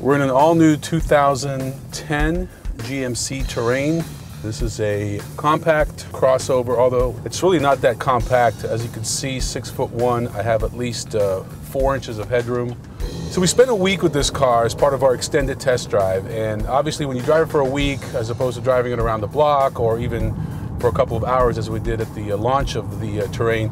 We're in an all-new 2010 GMC Terrain. This is a compact crossover, although it's really not that compact. As you can see, 6'1". I have at least 4 inches of headroom. So we spent a week with this car as part of our extended test drive. And obviously when you drive it for a week, as opposed to driving it around the block or even for a couple of hours as we did at the launch of the Terrain,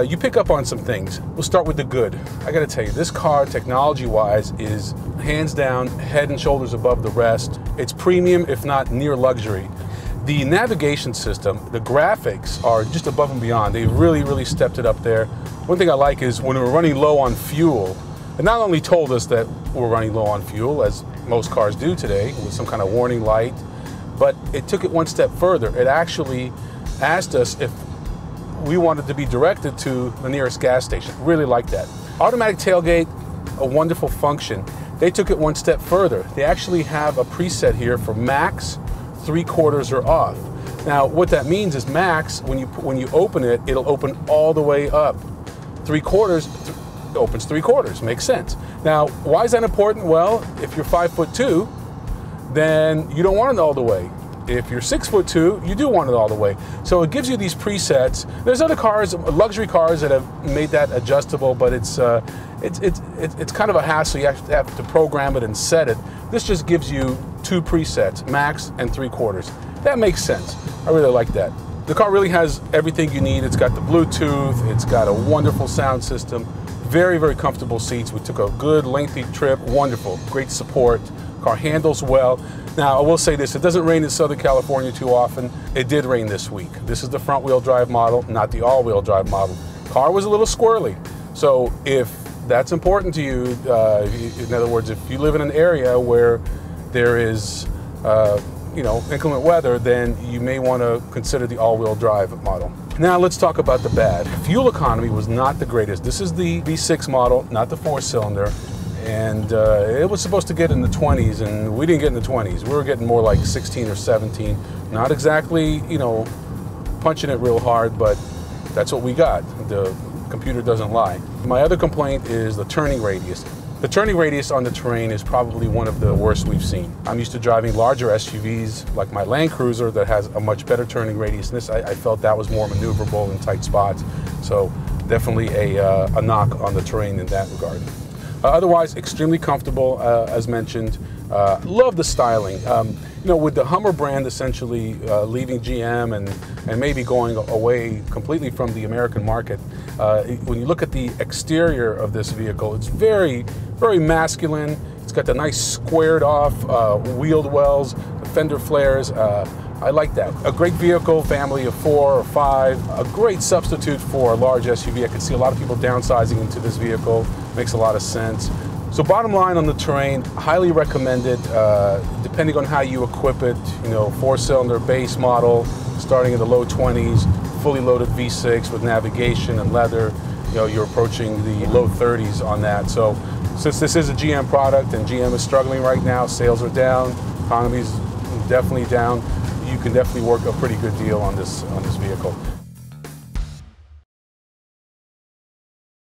you pick up on some things. We'll start with the good. I gotta tell you, this car, technology-wise, is hands down head and shoulders above the rest. It's premium, if not near luxury. The navigation system, the graphics are just above and beyond. They really stepped it up there. One thing I like is when we're running low on fuel, it not only told us that we're running low on fuel, as most cars do today, with some kind of warning light, but it took it one step further. It actually asked us if we wanted to be directed to the nearest gas station. Really like that. Automatic tailgate, a wonderful function. They took it one step further. They actually have a preset here for max, 3/4 or off. Now, what that means is max, when you open it, it'll open all the way up. 3/4 opens 3/4. Makes sense. Now, why is that important? Well, if you're 5'2", then you don't want it all the way. If you're 6'2", you do want it all the way. So it gives you these presets. There's other cars, luxury cars, that have made that adjustable, but it's kind of a hassle. You have to program it and set it. This just gives you 2 presets, max and 3/4. That makes sense. I really like that. The car really has everything you need. It's got the Bluetooth. It's got a wonderful sound system. Very comfortable seats. We took a good lengthy trip. Wonderful, great support. Car handles well. Now, I will say this, it doesn't rain in Southern California too often. It did rain this week. This is the front-wheel drive model, not the all-wheel drive model. Car was a little squirrely. So if that's important to you, in other words, if you live in an area where there is inclement weather, then you may want to consider the all-wheel drive model. Now let's talk about the bad. Fuel economy was not the greatest. This is the V6 model, not the 4-cylinder. And it was supposed to get in the 20s, and we didn't get in the 20s. We were getting more like 16 or 17. Not exactly, punching it real hard, but that's what we got. The computer doesn't lie. My other complaint is the turning radius. The turning radius on the Terrain is probably one of the worst we've seen. I'm used to driving larger SUVs like my Land Cruiser that has a much better turning radius. And this, I felt that was more maneuverable in tight spots. So definitely a knock on the Terrain in that regard. Otherwise, extremely comfortable, as mentioned. Love the styling. With the Hummer brand essentially leaving GM and maybe going away completely from the American market, when you look at the exterior of this vehicle, it's very masculine. It's got the nice squared off wheeled wells, the fender flares. I like that. A great vehicle, family of 4 or 5, a great substitute for a large SUV. I can see a lot of people downsizing into this vehicle. Makes a lot of sense. So bottom line on the Terrain, highly recommended, depending on how you equip it. 4-cylinder base model, starting in the low 20s, fully loaded V6 with navigation and leather. You're approaching the low 30s on that. So since this is a GM product and GM is struggling right now, sales are down, economy's definitely down, you can definitely work a pretty good deal on this vehicle.